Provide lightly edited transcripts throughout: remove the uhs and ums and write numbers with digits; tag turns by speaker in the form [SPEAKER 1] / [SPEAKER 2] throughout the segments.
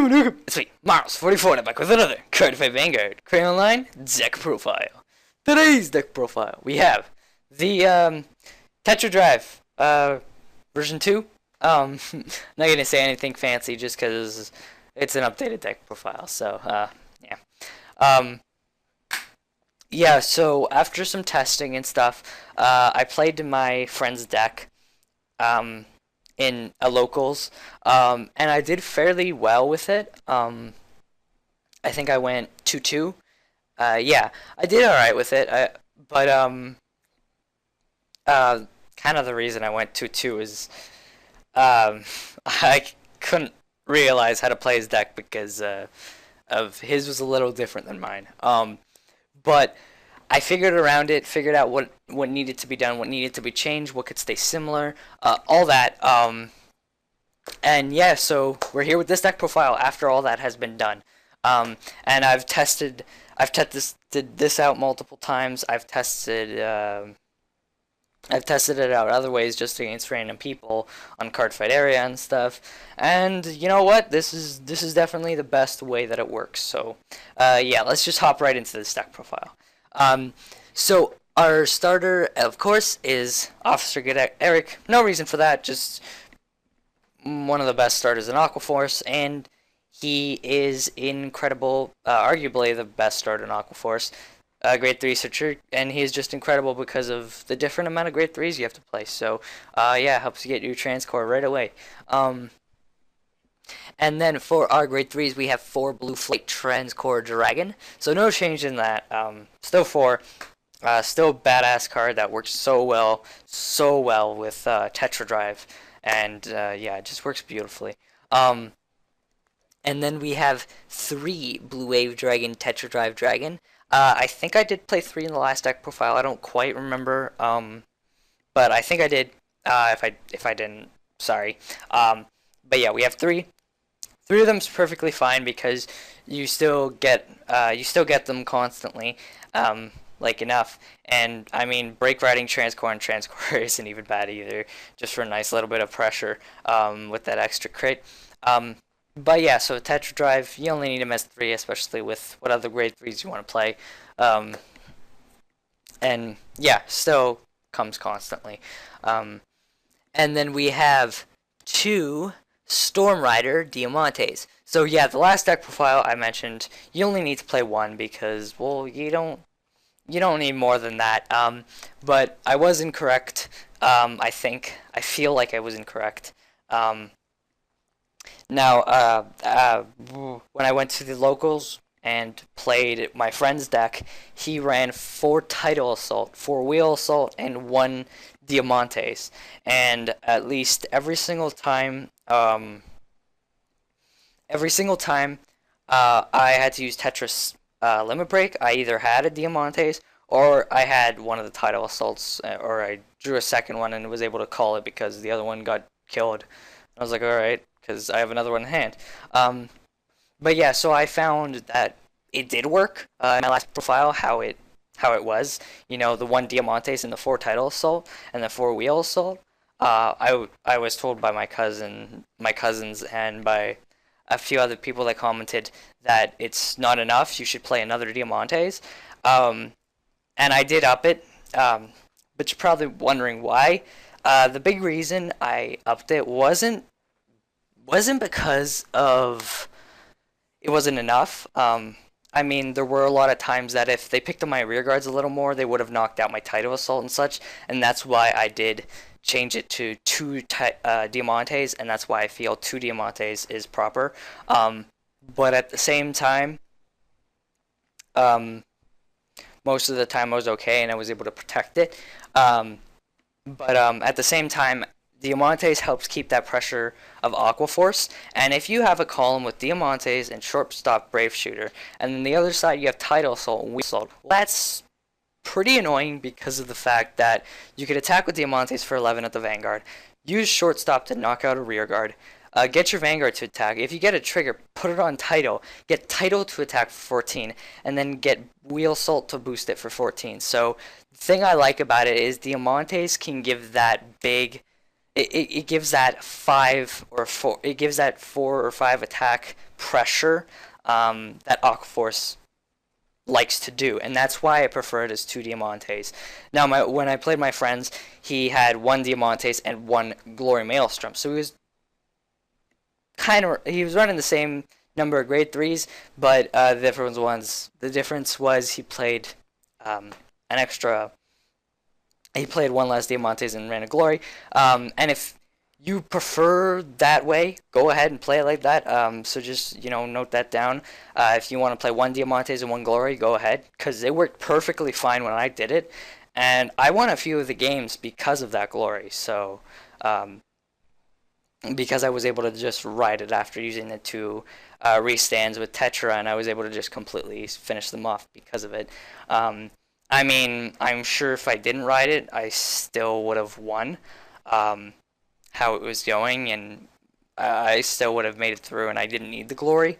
[SPEAKER 1] It's me, Mars44, and I'm back with another Cardfight Vanguard Crane Online deck profile. Today's deck profile, we have the Tetra-drive version 2. Not gonna say anything fancy just because it's an updated deck profile, so yeah. Yeah, so after some testing and stuff, I played my friend's deck in a locals, and I did fairly well with it. I think I went 2-2. Yeah, I did alright with it. But kind of the reason I went 2-2 is I couldn't realize how to play his deck because of his was a little different than mine. But I figured around it, figured out what needed to be done, what needed to be changed, what could stay similar, all that. And yeah, so we're here with this deck profile after all that has been done. And I've tested this out multiple times. I've tested it out other ways just against random people on Cardfight area and stuff. And you know what? This is definitely the best way that it works. So yeah, let's just hop right into this deck profile. So our starter, of course, is Officer Cadet Erikk. No reason for that, just one of the best starters in Aquaforce, and he is incredible, arguably the best starter in Aquaforce. Grade 3 searcher, and he is just incredible because of the different amount of grade 3s you have to play. So yeah, helps you get your transcore right away. And then for our grade 3s, we have 4 Blue Flight Transcore Dragon. So no change in that. Still 4. Still badass card that works so well with Tetra-drive. And yeah, it just works beautifully. And then we have 3 Blue Wave Dragon Tetra-drive Dragon. I think I did play 3 in the last deck profile. I don't quite remember. But I think I did. If I didn't, sorry. But yeah, we have 3. 3 of them's perfectly fine because you still get them constantly, like enough. And I mean, break riding Transcore and Transcore isn't even bad either, just for a nice little bit of pressure with that extra crit. But yeah, so Tetra Drive, you only need a MS3, especially with what other grade 3s you want to play. And yeah, still comes constantly. And then we have 2 Storm Rider Diamantes. So yeah, the last deck profile I mentioned, you only need to play 1 because, well, you don't need more than that. But I was incorrect. I feel like I was incorrect. Now, when I went to the locals and played my friend's deck, he ran 4 Tidal Assault, 4 Wheel Assault, and 1 Diamantes. And at least every single time I had to use Tetris Limit Break, I either had a Diamantes or I had one of the Tidal Assaults, or I drew a second one and was able to call it because the other one got killed. I was like, alright, because I have another one in hand. But yeah, so I found that it did work in my last profile, how it was. You know, the 1 Diamantes and the 4 Tidal Assault and the 4 Wheel Assault. I was told by my cousins and by a few other people that commented that it's not enough. You should play another Diamantes. And I did up it. But you're probably wondering why. The big reason I upped it wasn't because of it wasn't enough. I mean, there were a lot of times that if they picked up my rear guards a little more, they would have knocked out my Tidal Assault and such, and that's why I did change it to 2 Diamantes, and that's why I feel 2 Diamantes is proper. But at the same time, most of the time I was okay, and I was able to protect it. But at the same time, Diamantes helps keep that pressure of Aquaforce, and if you have a column with Diamantes and Shortstop Brave Shooter, and then the other side you have Tidal Assault and Wheel Assault, well, that's pretty annoying because of the fact that you could attack with Diamantes for 11 at the Vanguard, use Shortstop to knock out a rear guard, get your Vanguard to attack. If you get a trigger, put it on Tidal, get Tidal to attack for 14, and then get Wheel Assault to boost it for 14. So the thing I like about it is Diamantes can give that big it gives that 5 or 4. It gives that 4 or 5 attack pressure that Aquaforce likes to do, and that's why I prefer it as 2 Diamantes. Now, when I played my friends, he had 1 Diamantes and 1 Glory Maelstrom, so he was running the same number of grade 3s, but the difference was he played an extra. He played 1 less Diamantes and ran a Glory, and if you prefer that way, go ahead and play it like that. So just, note that down. If you want to play 1 Diamantes and 1 Glory, go ahead, because it worked perfectly fine when I did it, and I won a few of the games because of that Glory. So, because I was able to just ride it after using the 2 restands with Tetra, and I was able to just completely finish them off because of it. I mean, I'm sure if I didn't ride it, I still would have won. How it was going, and I still would have made it through, and I didn't need the Glory,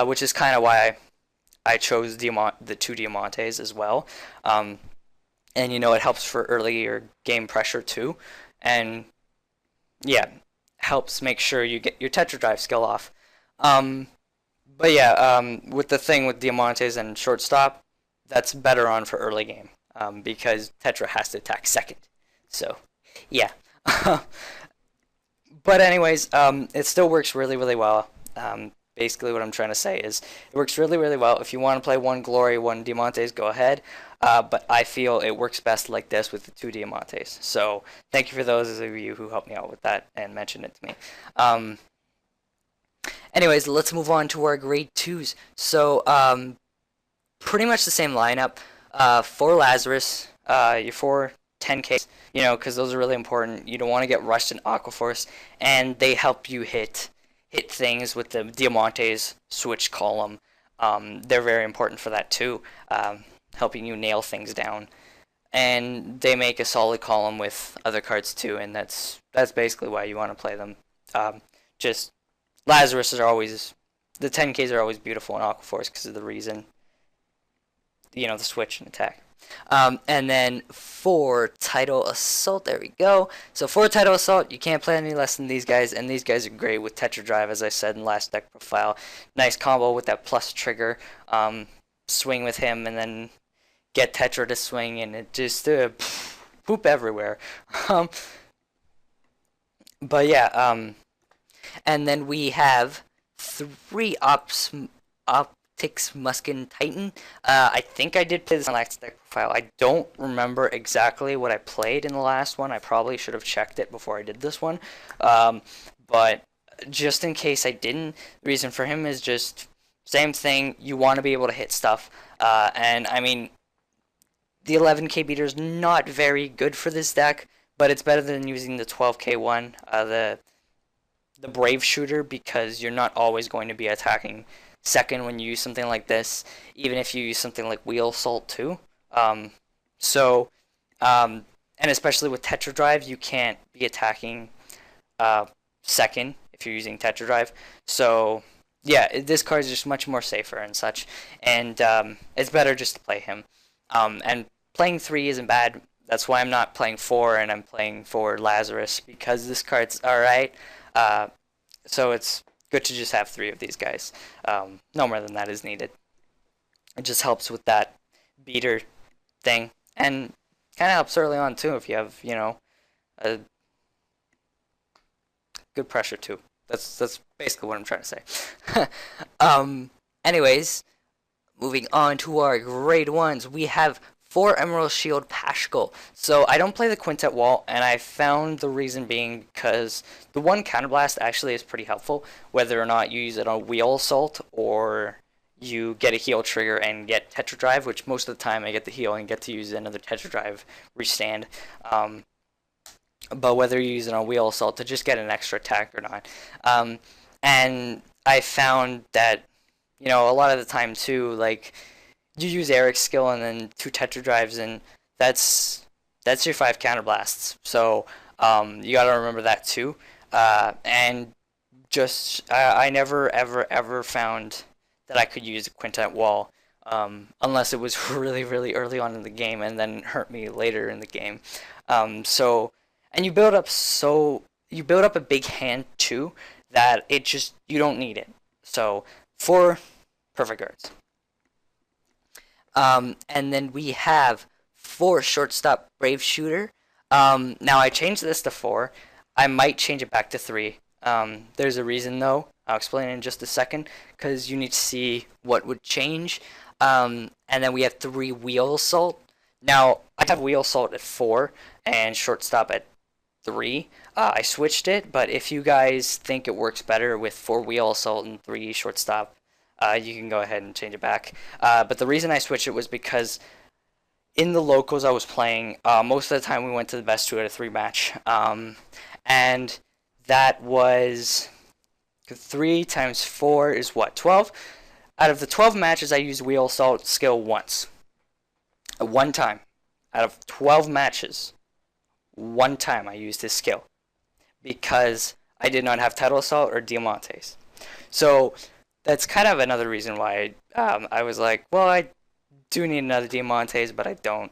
[SPEAKER 1] which is kind of why I chose the 2 Diamantes as well. And it helps for earlier game pressure too, and yeah, helps make sure you get your Tetra-drive skill off. But yeah, with the thing with Diamantes and shortstop, that's better on for early game, because Tetra has to attack second. So yeah. But anyways, it still works really, really well. Basically what I'm trying to say is it works really, really well. If you want to play 1 Glory, 1 Diamantes, go ahead. But I feel it works best like this with the 2 Diamantes. So thank you for those of you who helped me out with that and mentioned it to me. Anyways, let's move on to our grade 2s. So pretty much the same lineup. For Lazarus, your 4 10Ks, because those are really important. You don't want to get rushed in Aquaforce, and they help you hit things with the Diamantes switch column. They're very important for that too, helping you nail things down. And they make a solid column with other cards too, and that's basically why you want to play them. Just Lazarus are always, the 10Ks are always beautiful in Aquaforce because of the reason, the switch and attack. And then for Tidal Assault, there we go. So for Tidal Assault, you can't play any less than these guys, and these guys are great with Tetra-drive, as I said in last deck profile. Nice combo with that plus trigger. Swing with him, and then get Tetra to swing, and it just poop everywhere. But yeah, and then we have 3 Optics Muskin Titan. I think I did play this on last deck profile. I don't remember exactly what I played in the last one. I probably should have checked it before I did this one. But just in case I didn't, the reason for him is just same thing. You want to be able to hit stuff. And I mean, the 11K beater is not very good for this deck, but it's better than using the 12K one, the Brave Shooter, because you're not always going to be attacking second when you use something like this, even if you use something like Wheel Assault too. And especially with Tetra-drive, you can't be attacking second if you're using Tetra-drive. So yeah, this card is just much more safer and such, and it's better just to play him. And playing 3 isn't bad. That's why I'm not playing 4, and I'm playing for Lazarus, because this card's alright. So it's good to just have 3 of these guys. No more than that is needed. It just helps with that beater thing, and kind of helps early on too if you have, a good pressure too. That's basically what I'm trying to say. Anyways, moving on to our grade 1s, we have 4 Emerald Shield Paschal. So I don't play the Quintet Wall, and I found the reason being because the 1 Counterblast actually is pretty helpful, whether or not you use it on Wheel Assault or you get a heal trigger and get Tetra-drive, which most of the time I get the heal and get to use another Tetra-drive restand. But whether you use it on Wheel Assault to just get an extra attack or not. And I found that, a lot of the time too, like, you use Erikk's skill and then 2 Tetra-drives, and that's your 5 counterblasts. So you gotta remember that too. And just I never ever found that I could use a Quintet Wall unless it was really early on in the game and then hurt me later in the game. And you build up so you build up a big hand too that you don't need it. So 4 perfect guards. And then we have 4 shortstop brave shooter. Now I changed this to 4. I might change it back to 3. There's a reason though. I'll explain in just a second because you need to see what would change. And then we have 3 wheel assault. Now I have wheel assault at 4 and shortstop at 3. I switched it, but if you guys think it works better with 4 wheel assault and 3 shortstop, you can go ahead and change it back. But the reason I switched it was because in the locals I was playing, most of the time we went to the best 2 out of 3 match. And that was 3 times 4 is what? 12? Out of the 12 matches, I used wheel assault skill once. One time. Out of 12 matches, one time I used this skill. Because I did not have Tidal Assault or Diamantes. So that's kind of another reason why I was like, well, I do need another Diamantes, but I don't.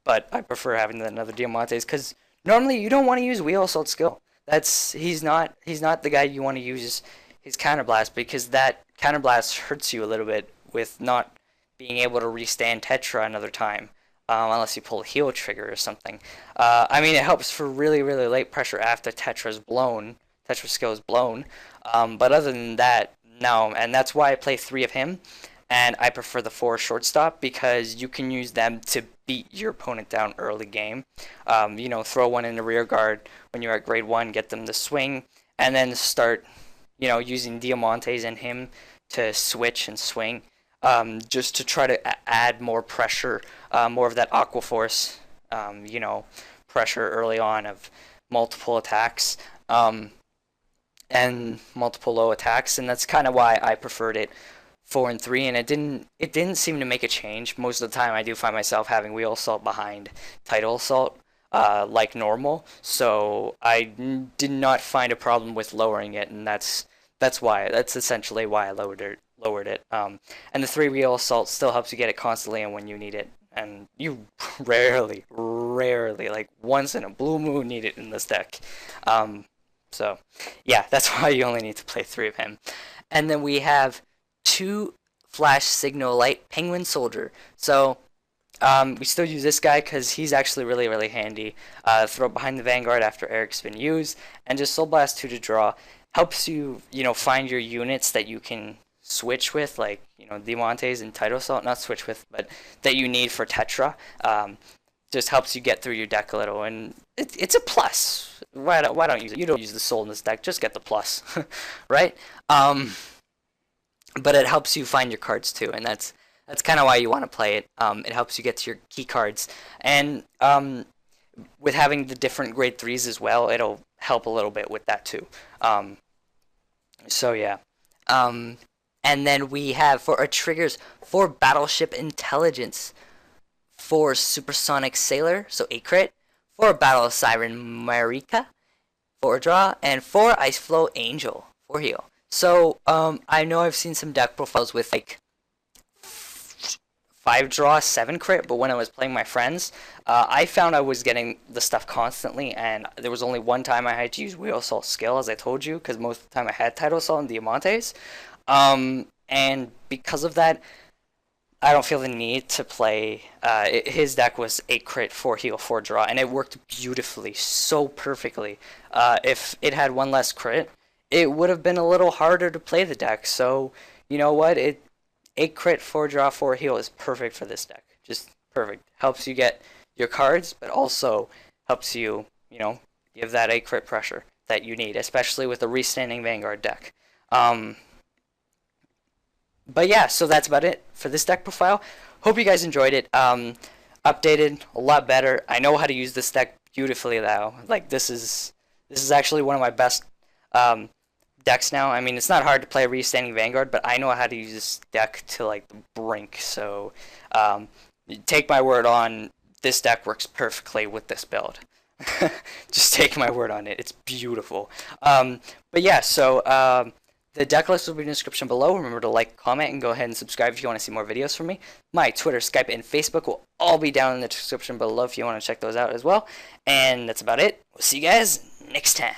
[SPEAKER 1] But I prefer having another Diamantes because normally you don't want to use wheel assault skill. He's not the guy you want to use his counterblast because that counterblast hurts you a little bit with not being able to restand Tetra another time. Unless you pull a heal trigger or something. I mean, it helps for really, really late pressure after Tetra's blown. Tetra skill is blown. But other than that, no. And that's why I play 3 of him. And I prefer the 4 shortstop because you can use them to beat your opponent down early game. You know, throw one in the rear guard when you're at grade 1, get them to swing, and then start, you know, using Diamantes and him to switch and swing. Just to try to add more pressure, more of that Aqua Force, you know, pressure early on of multiple attacks, and multiple low attacks, and that's kind of why I preferred it 4 and 3, and it didn't seem to make a change. Most of the time I do find myself having wheel assault behind Tidal Assault, like normal, so I did not find a problem with lowering it, and that's essentially why I lowered it. And the 3 wheel assault still helps you get it constantly and when you need it, and you rarely, like once in a blue moon need it in this deck. So yeah, that's why you only need to play 3 of him. And then we have 2 flash signal light penguin soldier. So we still use this guy because he's actually really, really handy. Throw it behind the Vanguard after Erikk's been used, and just Soul Blast 2 to draw. Helps you, you know, find your units that you can switch with, like, you know, Diamantes and Tidal Assault, not switch with, but that you need for Tetra. Just helps you get through your deck a little, and it's a plus. Why don't use it? You don't use the soul in this deck, just get the plus, right? But it helps you find your cards too, and that's kind of why you want to play it. It helps you get to your key cards, and with having the different grade 3s as well, it'll help a little bit with that too. So yeah. And then we have, for our triggers, 4 Battleship Intelligence, 4 Supersonic Sailor, so 8 crit, 4 Battle Siren Mallika, 4 draw, and 4 Ice Floe Angel, 4 heal. So, I know I've seen some deck profiles with, like, 5 draw, 7 crit, but when I was playing my friends, I found I was getting the stuff constantly, and there was only one time I had to use Wheel Assault skill, as I told you, because most of the time I had Tidal Assault and Diamantes. And because of that, I don't feel the need to play. His deck was 8 crit, 4 heal, 4 draw, and it worked beautifully, so perfectly. If it had 1 less crit, it would have been a little harder to play the deck. So, you know what? 8 crit, 4 draw, 4 heal is perfect for this deck. Just perfect. Helps you get your cards, but also helps you, you know, give that 8 crit pressure that you need, especially with a restanding Vanguard deck. But yeah, so that's about it for this deck profile. Hope you guys enjoyed it. Updated, a lot better. I know how to use this deck beautifully now. Like, this is actually one of my best decks now. I mean, it's not hard to play Restanding Vanguard, but I know how to use this deck to, like, the brink. So, take my word on, this deck works perfectly with this build. Just take my word on it. It's beautiful. But yeah, so, the deck list will be in the description below. Remember to like, comment, and go ahead and subscribe if you want to see more videos from me. My Twitter, Skype, and Facebook will all be down in the description below if you want to check those out as well. And that's about it. We'll see you guys next time.